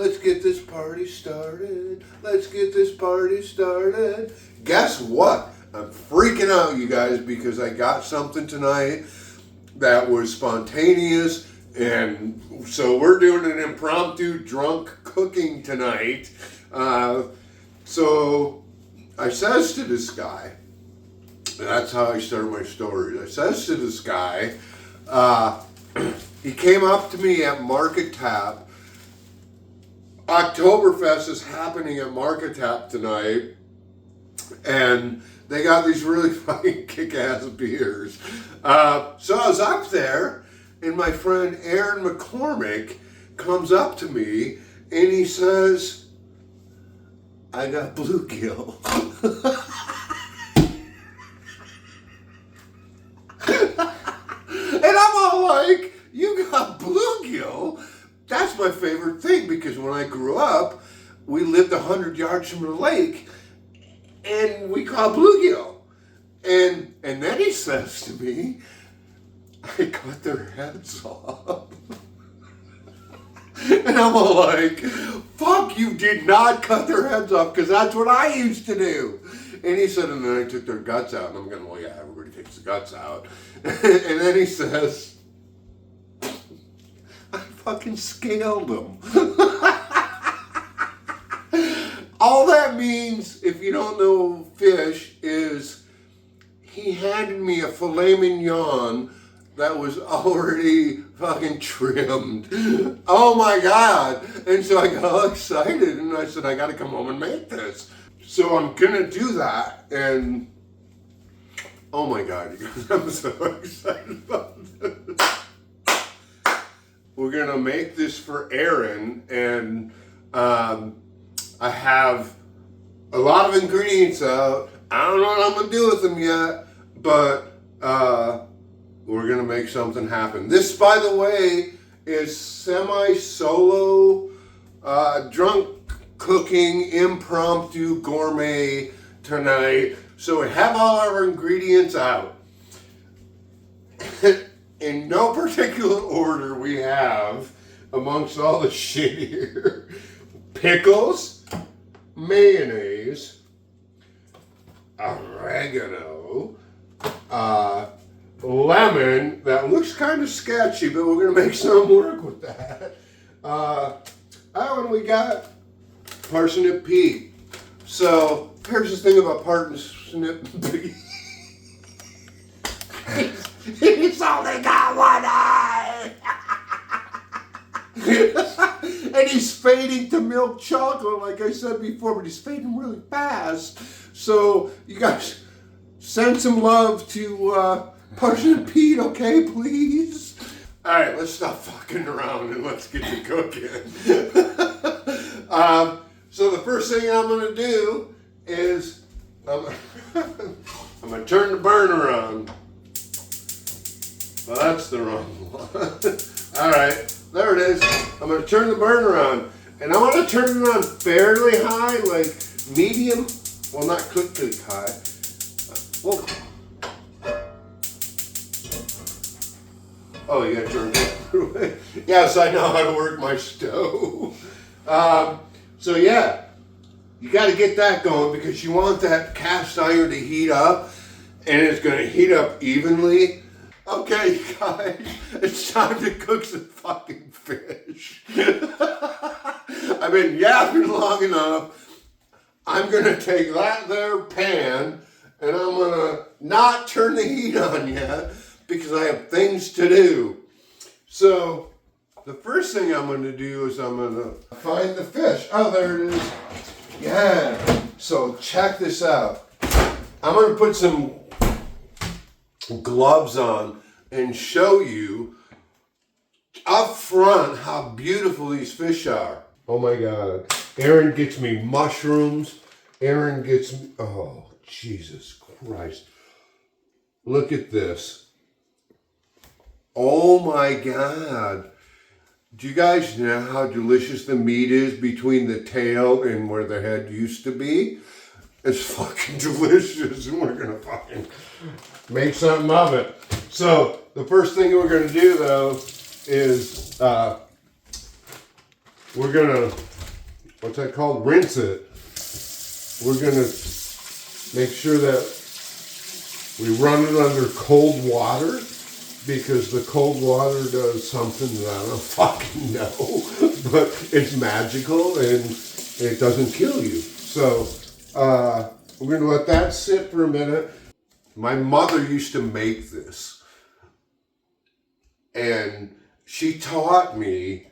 let's get this party started. Let's get this party started. Guess what? I'm freaking out, you guys, because I got something tonight that was spontaneous, and so we're doing an impromptu drunk cooking tonight. So I says to this guy, that's how I started my story. I says to this guy, he came up to me at Market Tap. Oktoberfest is happening at Market Tap tonight, and they got these really fucking kick-ass beers. So I was up there, and my friend Aaron McCormick comes up to me, and he says, I got Bluegill. And I'm all like, you got Bluegill? That's my favorite thing, because when I grew up, we lived 100 yards from the lake, and we caught bluegill. And then he says to me, I cut their heads off. And I'm all like, fuck, you did not cut their heads off, because that's what I used to do. And he said, and then I took their guts out. And I'm going, well, yeah, everybody takes the guts out. And then he says, I fucking scaled them. All that means, if you don't know fish, is he handed me a filet mignon that was already fucking trimmed. Oh my God. And so I got all excited, and I said, I got to come home and make this. So I'm going to do that, and oh my God, you guys, I'm so excited about this. We're going to make this for Aaron, and I have a lot of ingredients out. I don't know what I'm going to do with them yet, but we're going to make something happen. This, by the way, is semi-solo drunk cooking impromptu gourmet tonight. So we have all our ingredients out. In no particular order, we have, amongst all the shit here, pickles, mayonnaise, oregano, lemon. That looks kind of sketchy, but we're going to make some work with that. And we got parsnip pea. So here's the thing about parsnip pea. He's only got one eye. And he's fading to milk chocolate, like I said before, but he's fading really fast. So you guys send some love to Parsnip Pete, okay, please? All right, let's stop fucking around and let's get to cooking. So the first thing I'm going to do is I'm going to turn the burner on. Well, that's the wrong one. All right, there it is. I'm going to turn the burner on. And I want to turn it on fairly high, like medium. Well, not cook high. Whoa. Oh, you got to turn it. Yes, I know how to work my stove. So yeah, you got to get that going, because you want that cast iron to heat up, and it's going to heat up evenly. Okay, guys, it's time to cook some fucking fish. I've been yapping long enough. I'm going to take that there pan, and I'm going to not turn the heat on yet, because I have things to do. So the first thing I'm going to do is I'm going to find the fish. Oh, there it is. Yeah. So check this out. I'm going to put some gloves on and show you up front how beautiful these fish are. Oh my God. Aaron gets me mushrooms. Aaron gets me, oh, Jesus Christ. Look at this. Oh my God. Do you guys know how delicious the meat is between the tail and where the head used to be? It's fucking delicious, and we're gonna fucking make something of it. So the first thing we're gonna do though is we're gonna what's that called? Rinse it. We're going to make sure that we run it under cold water, because the cold water does something that I don't fucking know, but it's magical and it doesn't kill you. So we're going to let that sit for a minute. My mother used to make this, and she taught me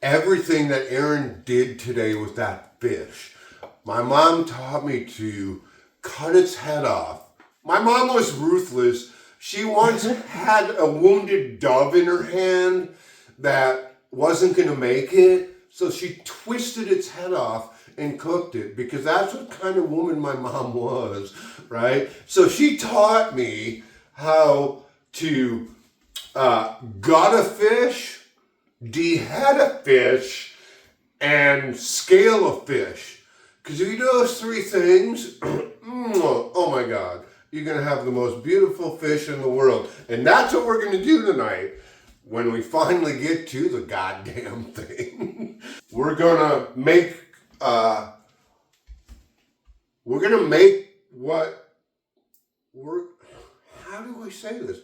everything that Aaron did today with that fish. My mom taught me to cut its head off. My mom was ruthless. She once had a wounded dove in her hand that wasn't going to make it, so she twisted its head off and cooked it, because that's what kind of woman my mom was, right? So she taught me how to gut a fish, dehead a fish, and scale a fish. Because if you do those three things, oh my God, you're going to have the most beautiful fish in the world. And that's what we're going to do tonight when we finally get to the goddamn thing. We're going to make how do I say this?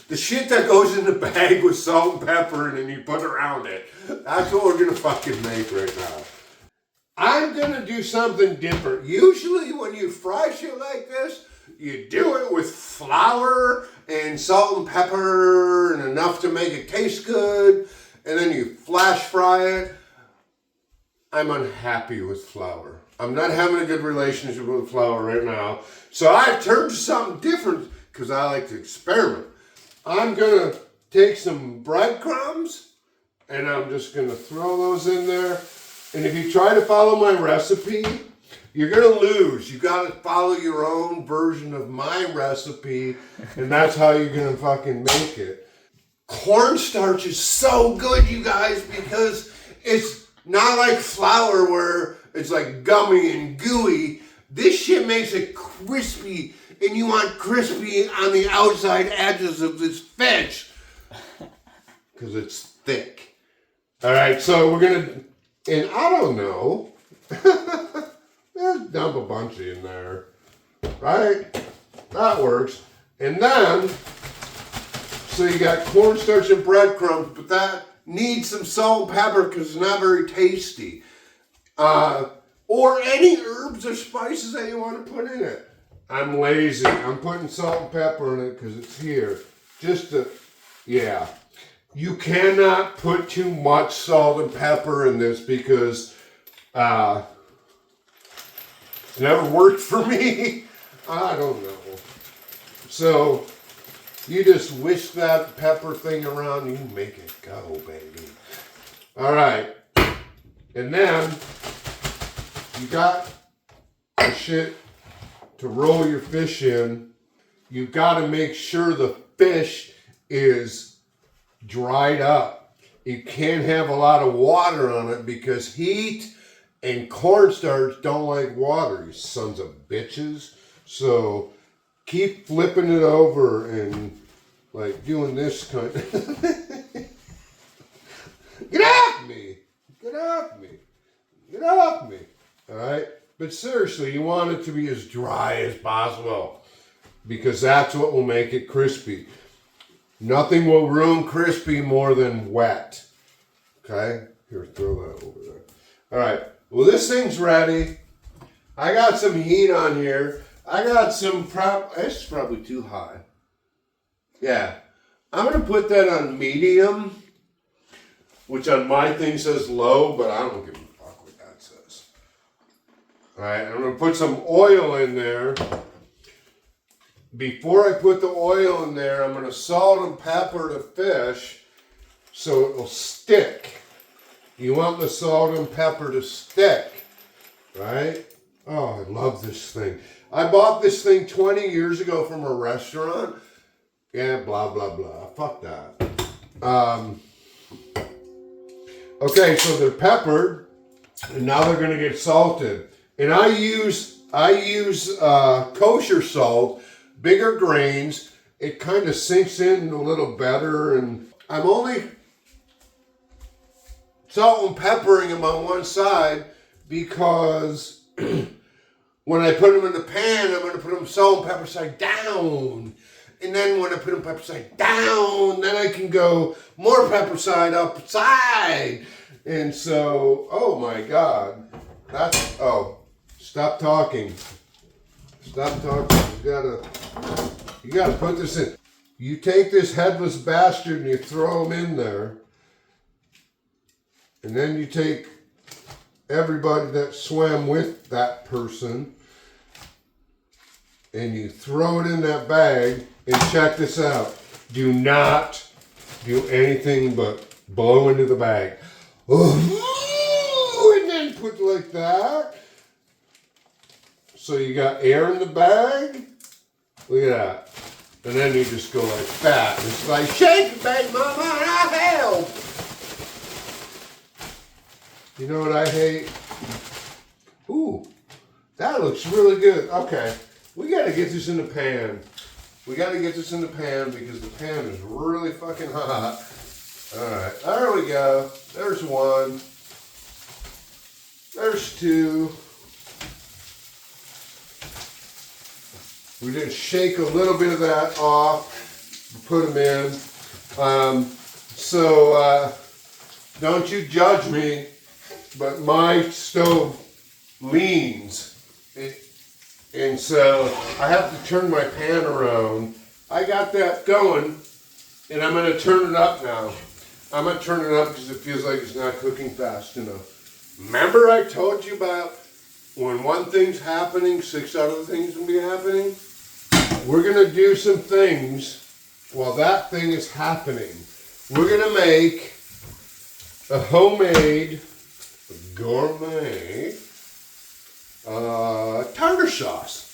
The shit that goes in the bag with salt and pepper and then you put around it. That's what we're going to fucking make right now. I'm going to do something different. Usually when you fry shit like this, you do it with flour and salt and pepper and enough to make it taste good, and then you flash fry it. I'm unhappy with flour. I'm not having a good relationship with flour right now. So I've turned to something different because I like to experiment. I'm going to take some breadcrumbs and I'm just going to throw those in there. And if you try to follow my recipe, you're going to lose. You got to follow your own version of my recipe, and that's how you're going to fucking make it. Cornstarch is so good, you guys, because it's not like flour where it's like gummy and gooey. This shit makes it crispy, and you want crispy on the outside edges of this fish because it's thick. All right, so we're going to, and I don't know, just dump a bunch in there, right? That works. And then, so you got cornstarch and breadcrumbs, but that needs some salt and pepper because it's not very tasty. Or any herbs or spices that you want to put in it. I'm lazy. I'm putting salt and pepper in it because it's here. Just to, yeah. You cannot put too much salt and pepper in this because it never worked for me. I don't know. So you just whisk that pepper thing around and you make it go, baby. All right. And then you got the shit to roll your fish in. You got to make sure the fish is dried up. You can't have a lot of water on it because heat and cornstarch don't like water, you sons of bitches. So keep flipping it over and like doing this kind of Get off me! Get off me! Get off me! Alright? But seriously, you want it to be as dry as possible because that's what will make it crispy. Nothing will ruin crispy more than wet. Okay? Here, throw that over there. Alright. Well, this thing's ready. I got some heat on here. I got some this is probably too high. Yeah. I'm going to put that on medium, which on my thing says low, but I don't give a fuck what that says. Alright, I'm going to put some oil in there. Before I put the oil in there, I'm going to salt and pepper the fish so it will stick. You want the salt and pepper to stick, right? Oh, I love this thing. I bought this thing 20 years ago from a restaurant. Yeah, blah, blah, blah. Fuck that. Okay, so they're peppered, and now they're going to get salted. And I use kosher salt, bigger grains. It kind of sinks in a little better, and I'm only salt and peppering them on one side because when I put them in the pan, I'm going to put them salt and pepper side down. And then when I put them pepper side down, then I can go more pepper side up side. And so, oh my God. Stop talking. Stop talking. You gotta put this in. You take this headless bastard and you throw him in there. And then you take everybody that swam with that person and you throw it in that bag. And check this out. Do not do anything but blow into the bag. Oh, and then put like that. So you got air in the bag. Look at that. And then you just go like that. It's like, shake it, baby mama, and I help. You know what I hate? Ooh, that looks really good. Okay, we got to get this in the pan. We got to get this in the pan because the pan is really fucking hot. All right, there we go. There's one. There's two. We just shake a little bit of that off, put them in. Don't you judge me, but my stove leans. And so I have to turn my pan around. I got that going, and I'm going to turn it up now. I'm going to turn it up because it feels like it's not cooking fast enough. Remember I told you about when one thing's happening, 6 other things will be happening? We're going to do some things while that thing is happening. We're going to make a homemade, gourmet tartar sauce.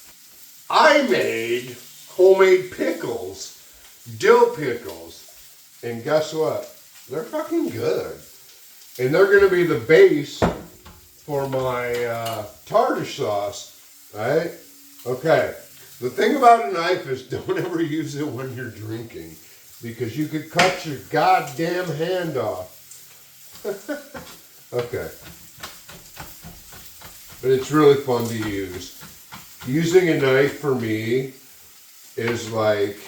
I made homemade pickles, dill pickles, and guess what? They're fucking good. And they're going to be the base for my tartar sauce, right? Okay. The thing about a knife is don't ever use it when you're drinking because you could cut your goddamn hand off. Okay. But it's really fun to use. Using a knife for me is like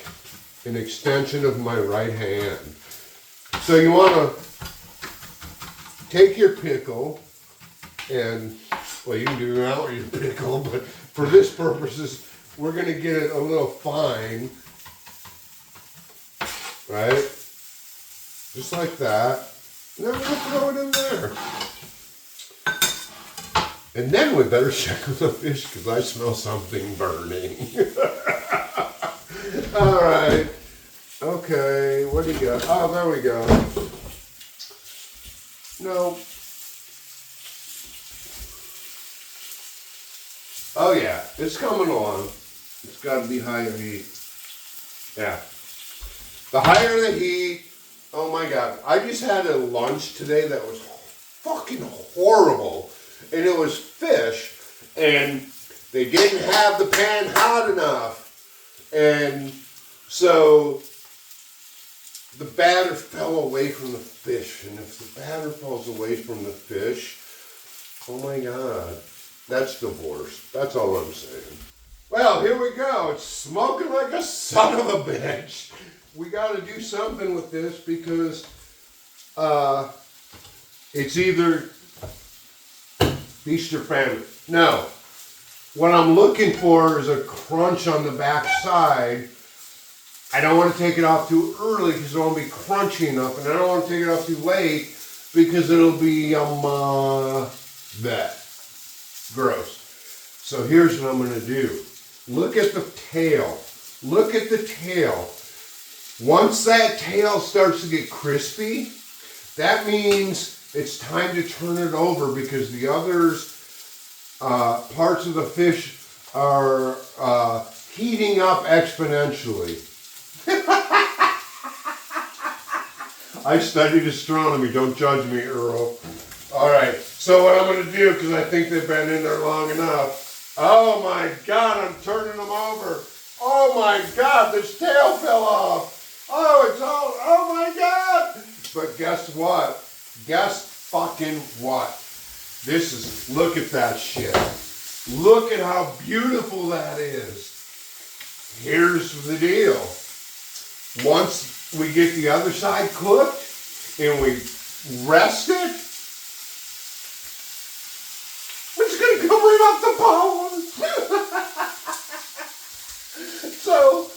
an extension of my right hand. So you want to take your pickle and, well, you can do that with your pickle, but for this purposes, we're going to get it a little fine, right? Just like that. And then we're going to throw it in there. And then we better check with the fish because I smell something burning. All right. Okay, what do you got? Oh, there we go. No. Oh yeah, it's coming along. It's got to be higher heat. Yeah. The higher the heat, oh my God. I just had a lunch today that was fucking horrible. And it was fish. And they didn't have the pan hot enough. And so the batter fell away from the fish. And if the batter falls away from the fish, oh my God. That's divorce. That's all I'm saying. Well, here we go. It's smoking like a son of a bitch. We got to do something with this because it's either feast or famine. No. What I'm looking for is a crunch on the back side. I don't want to take it off too early because it won't be crunchy enough, and I don't want to take it off too late because it'll be that. Gross. So here's what I'm going to do. Look at the tail. Look at the tail. Once that tail starts to get crispy, that means it's time to turn it over because the others parts of the fish are heating up exponentially. I studied astronomy. Don't judge me, Earl. All right. So what I'm going to do, because I think they've been in there long enough. Oh my God, I'm turning them over. Oh my God, this tail fell off. Oh, it's all, oh my God. But guess what? Guess fucking what? Look at that shit. Look at how beautiful that is. Here's the deal. Once we get the other side cooked and we rest it, it's going to come right off the bone. So,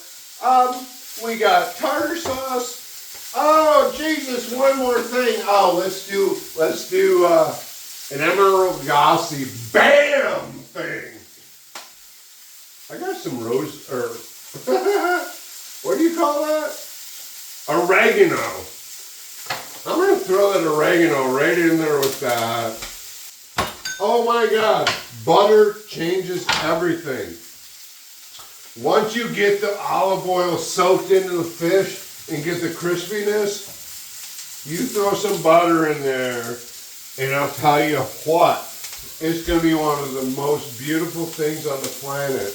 we got tartar sauce. Oh, Jesus, one more thing. Oh, let's do an Emerald Gossi BAM thing. I got some what do you call that? Oregano. I'm going to throw that oregano right in there with that. Oh my God, butter changes everything. Once you get the olive oil soaked into the fish and get the crispiness, you throw some butter in there, and I'll tell you what, it's going to be one of the most beautiful things on the planet.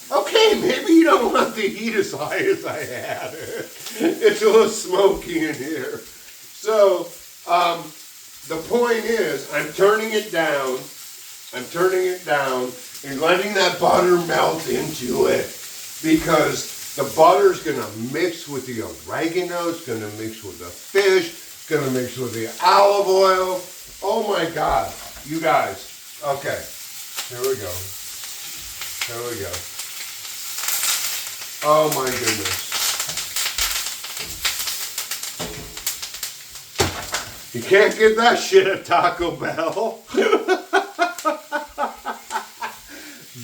Okay, maybe you don't want the heat as high as I had it. It's a little smoky in here. So, the point is, I'm turning it down and letting that butter melt into it, because the butter's going to mix with the oregano, it's going to mix with the fish, it's going to mix with the olive oil. Oh my God, you guys. Okay, here we go. Oh my goodness. You can't get that shit at Taco Bell.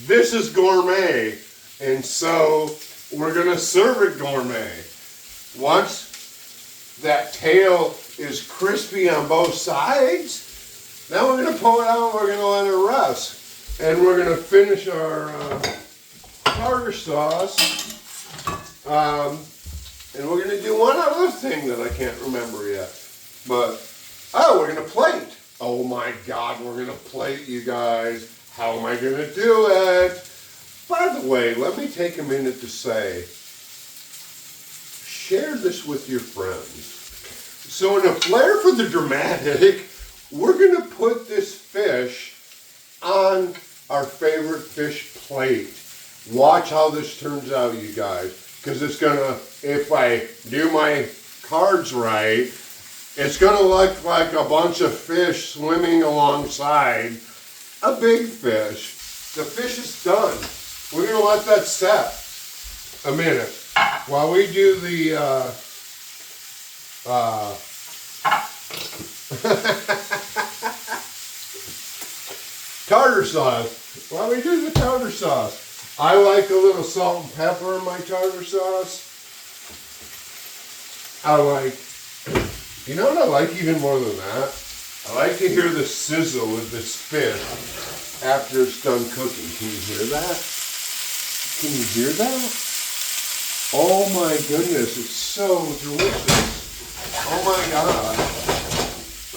This is gourmet, and so we're gonna serve it gourmet. Once that tail is crispy on both sides, now we're gonna pull it out and we're gonna let it rest. And we're gonna finish our tartar sauce. And we're gonna do one other thing that I can't remember yet. But, oh, we're gonna plate. Oh my God, we're gonna plate, you guys. How am I gonna do it? By the way, let me take a minute to say, share this with your friends. So in a flair for the dramatic, we're gonna put this fish on our favorite fish plate. Watch how this turns out, you guys. Because it's gonna, if I do my cards right, it's gonna look like a bunch of fish swimming alongside a big fish. The fish is done. We're gonna let that set a minute while we do the tartar sauce. While we do the tartar sauce, I like a little salt and pepper in my tartar sauce. I like, you know what I like even more than that? I like to hear the sizzle of this fish after it's done cooking. Can you hear that? Can you hear that? Oh my goodness, it's so delicious. Oh my God.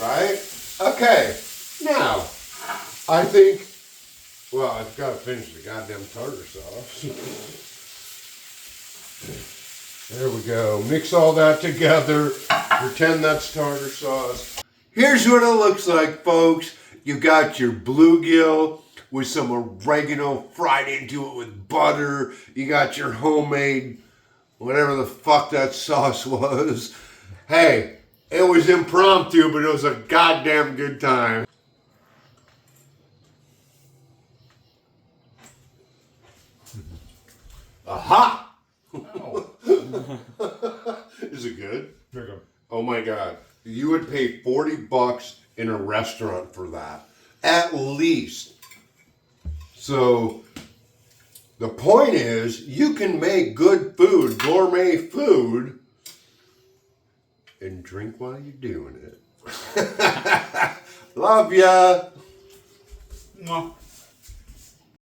Right? Okay, now, I think, well, I've got to finish the goddamn tartar sauce. There we go. Mix all that together. Pretend that's tartar sauce. Here's what it looks like, folks. You got your bluegill with some oregano fried into it with butter. You got your homemade, whatever the fuck that sauce was. Hey, it was impromptu, but it was a goddamn good time. Aha! Oh. Is it good? Very good. Oh my God. You would pay $40 in a restaurant for that. At least. So, the point is, you can make good food, gourmet food, and drink while you're doing it. Love ya! Mwah.